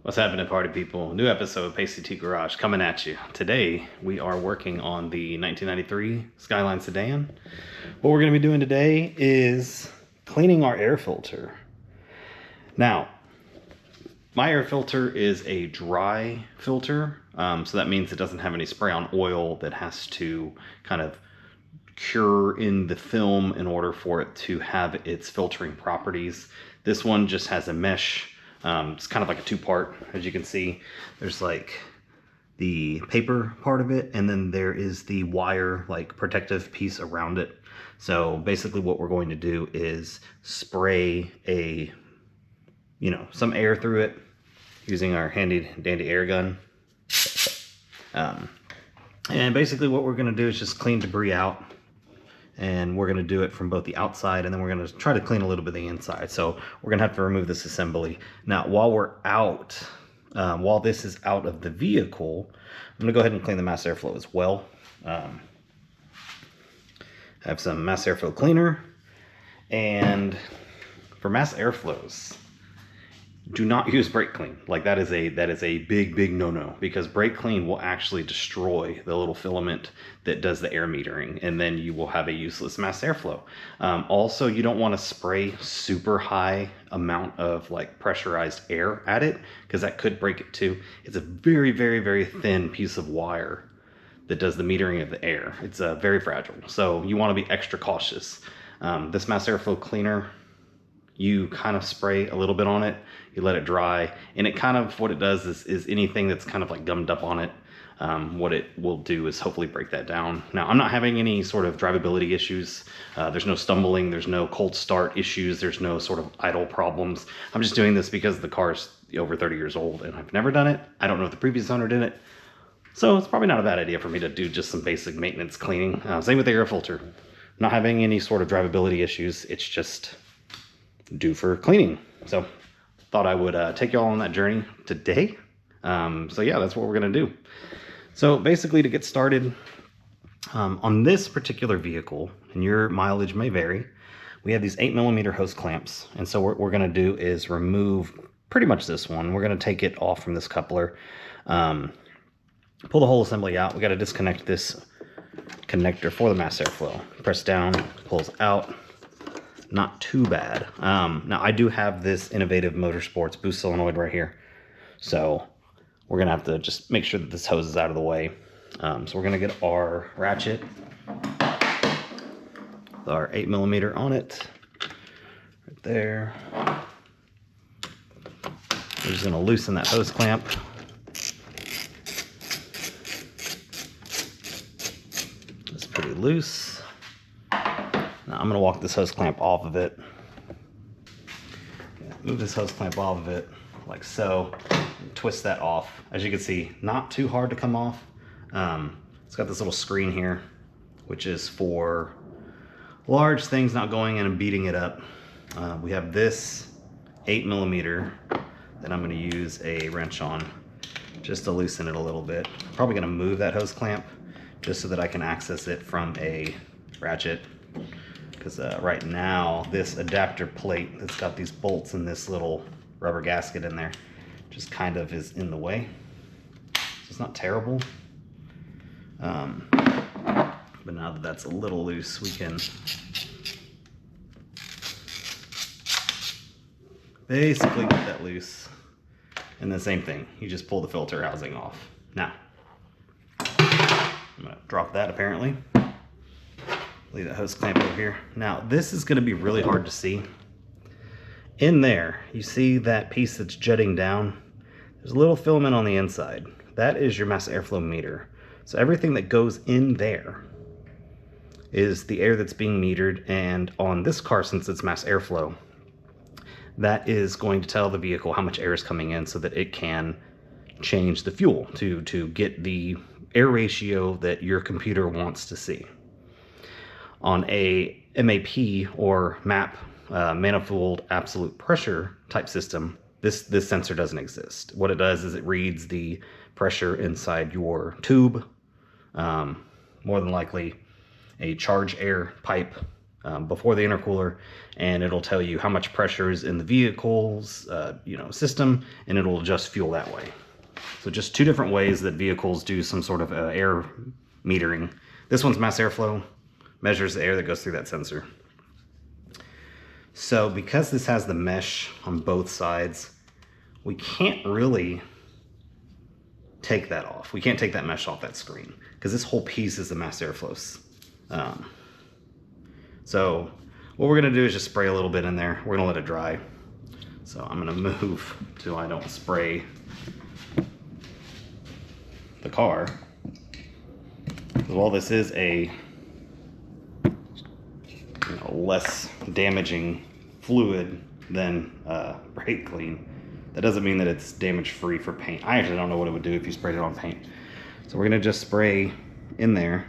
What's happening, party people? New episode of Pasty-T Garage coming at you. Today we are working on the 1993 Skyline sedan. What we're going to be doing today is cleaning our air filter. Now, my air filter is a dry filter, so that means it doesn't have any spray on oil that has to kind of cure in the film in order for it to have its filtering properties. This one just has a mesh. It's kind of like a two-part, as you can see. There's like the paper part of it, and then there is the wire, like protective piece around it. So basically what we're going to do is spray some air through it using our handy dandy air gun. And basically what we're going to do is just clean debris out. And we're going to do it from both the outside, and then we're going to try to clean a little bit of the inside. So we're going to have to remove this assembly. Now, while we're out, while this is out of the vehicle, I'm going to go ahead and clean the mass airflow as well. I have some mass airflow cleaner, and for mass airflows, do not use brake clean. Like that is a big no-no, because brake clean will actually destroy the little filament that does the air metering, and then you will have a useless mass airflow. Also, you don't want to spray super high amount of like pressurized air at it, because that could break it too. It's a very thin piece of wire that does the metering of the air. It's very fragile, so you want to be extra cautious. This mass airflow cleaner, you kind of spray a little bit on it, you let it dry, and it kind of, what it does is anything that's kind of like gummed up on it, what it will do is hopefully break that down. Now, I'm not having any sort of drivability issues. There's no stumbling, there's no cold start issues, there's no sort of idle problems. I'm just doing this because the car's over 30 years old and I've never done it. I don't know if the previous owner did it. So it's probably not a bad idea for me to do just some basic maintenance cleaning. Same with the air filter. Not having any sort of drivability issues. It's just due for cleaning. So thought I would take y'all on that journey today. So yeah, that's what we're gonna do. So basically, to get started on this particular vehicle, and your mileage may vary, we have these 8mm hose clamps. And so what we're gonna do is remove pretty much this one. We're gonna take it off from this coupler, pull the whole assembly out. We gotta disconnect this connector for the mass airflow. Press down, pulls out. Not too bad. Now, I do have this Innovative Motorsports boost solenoid right here, so we're gonna have to just make sure that this hose is out of the way. So we're gonna get our ratchet with our 8mm on it, right there. We're just gonna loosen that hose clamp. It's pretty loose. Now I'm going to walk this hose clamp off of it. Move this hose clamp off of it like so. And twist that off. As you can see, not too hard to come off. It's got this little screen here, which is for large things not going in and beating it up. We have this 8mm that I'm going to use a wrench on just to loosen it a little bit. I'm probably going to move that hose clamp just so that I can access it from a ratchet. Because right now, this adapter plate that's got these bolts and this little rubber gasket in there just kind of is in the way. So it's not terrible. But now that that's a little loose, we can basically get that loose. And the same thing, you just pull the filter housing off. Now, I'm going to drop that apparently. Leave that hose clamp over here. Now, this is going to be really hard to see. In there, you see that piece that's jutting down? There's a little filament on the inside. That is your mass airflow meter. So everything that goes in there is the air that's being metered, and on this car, since it's mass airflow, that is going to tell the vehicle how much air is coming in so that it can change the fuel to get the air ratio that your computer wants to see. On a MAP or MAP, manifold absolute pressure type system, this sensor doesn't exist. What it does is it reads the pressure inside your tube, more than likely a charge air pipe before the intercooler, and it'll tell you how much pressure is in the vehicle's system, and it'll adjust fuel that way. So just two different ways that vehicles do some sort of air metering. This one's mass airflow, measures the air that goes through that sensor. So because this has the mesh on both sides, we can't really take that off. We can't take that mesh off that screen because this whole piece is the mass airflow. So what we're gonna do is just spray a little bit in there. We're gonna let it dry. So I'm gonna move till I don't spray the car. While this is a less damaging fluid than brake clean, that doesn't mean that it's damage free for paint. I actually don't know what it would do if you sprayed it on paint. So we're gonna just spray in there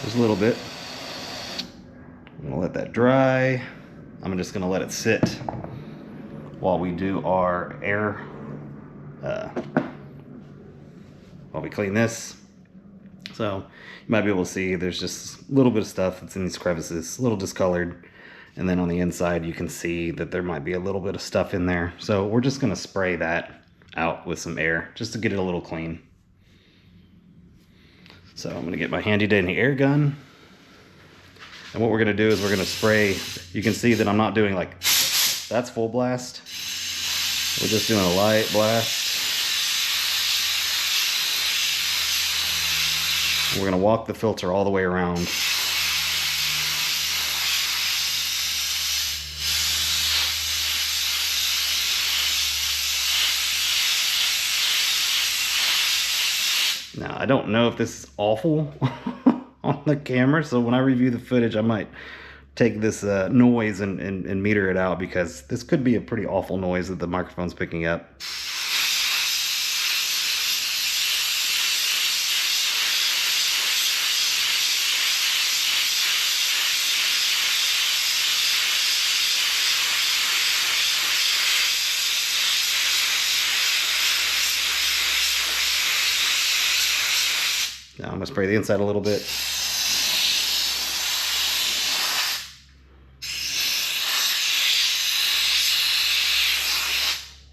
just a little bit. I'm gonna let that dry. I'm just gonna let it sit while we do our air, while we clean this. So you might be able to see there's just a little bit of stuff that's in these crevices, a little discolored. And then on the inside, you can see that there might be a little bit of stuff in there. So we're just gonna spray that out with some air just to get it a little clean. So I'm gonna get my handy dandy air gun. And what we're gonna do is we're gonna spray. You can see that I'm not doing like, that's full blast. We're just doing a light blast. We're gonna walk the filter all the way around. Now, I don't know if this is awful on the camera, so when I review the footage, I might take this noise and meter it out, because this could be a pretty awful noise that the microphone's picking up. Now I'm gonna spray the inside a little bit.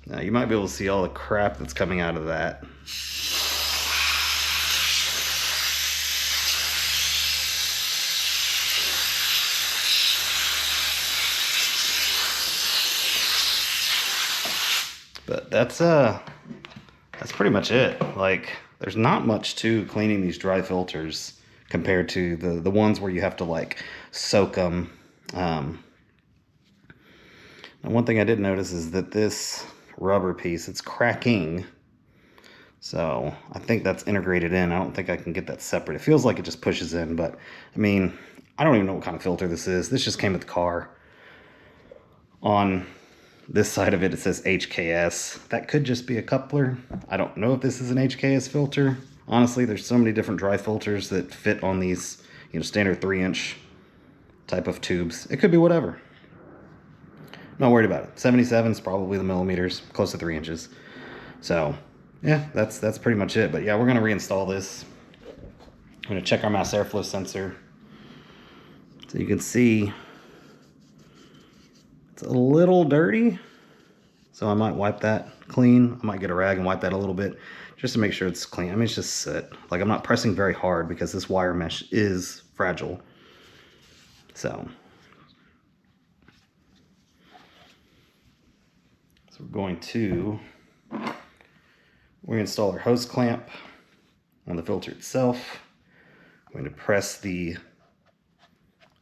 Now you might be able to see all the crap that's coming out of that. But that's pretty much it. Like, there's not much to cleaning these dry filters compared to the ones where you have to like soak them. Now one thing I did notice is that this rubber piece, it's cracking. So I think that's integrated in. I don't think I can get that separate. It feels like it just pushes in, but I mean, I don't even know what kind of filter this is. This just came with the car. On this side of it, it says HKS. That could just be a coupler. I don't know if this is an HKS filter. Honestly, there's so many different dry filters that fit on these, standard 3-inch type of tubes. It could be whatever. Not worried about it. 77 is probably the millimeters, close to 3 inches. So yeah, that's pretty much it. But yeah, we're gonna reinstall this. I'm gonna check our mass airflow sensor. So you can see it's a little dirty, so I might wipe that clean. I might get a rag and wipe that a little bit just to make sure it's clean. I mean, it's just sit. Like, I'm not pressing very hard because this wire mesh is fragile. So we're going to reinstall our hose clamp on the filter itself. I'm going to press the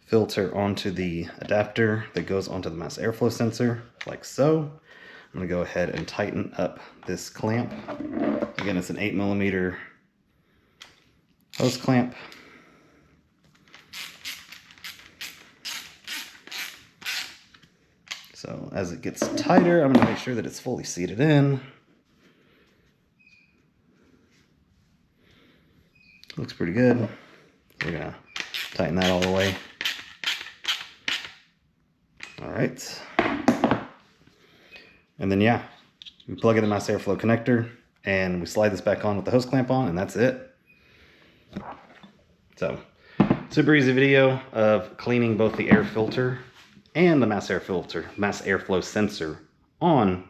filter onto the adapter that goes onto the mass airflow sensor, like so. I'm gonna go ahead and tighten up this clamp. Again, it's an 8mm hose clamp. So as it gets tighter, I'm gonna make sure that it's fully seated in. Looks pretty good. We're gonna tighten that all the way. All right. And then, yeah, we plug in the mass airflow connector and we slide this back on with the hose clamp on, and that's it. So Super easy video of cleaning both the air filter and the mass airflow sensor on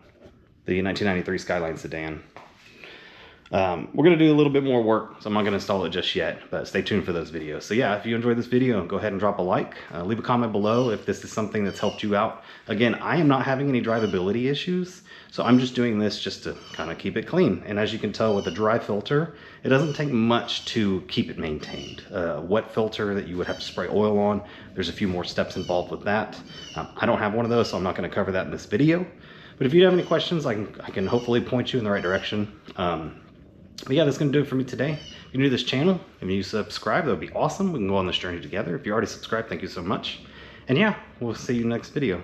the 1993 Skyline sedan. We're going to do a little bit more work, so I'm not going to install it just yet, but stay tuned for those videos. So yeah, if you enjoyed this video, go ahead and drop a like. Leave a comment below if this is something that's helped you out. Again, I am not having any drivability issues, so I'm just doing this just to kind of keep it clean. And as you can tell with the dry filter, it doesn't take much to keep it maintained. Wet filter that you would have to spray oil on, there's a few more steps involved with that. I don't have one of those, so I'm not going to cover that in this video. But if you have any questions, I can hopefully point you in the right direction. But yeah, that's going to do it for me today. If you're new to this channel, if you subscribe, that would be awesome. We can go on this journey together. If you already subscribed, thank you so much. And yeah, we'll see you next video.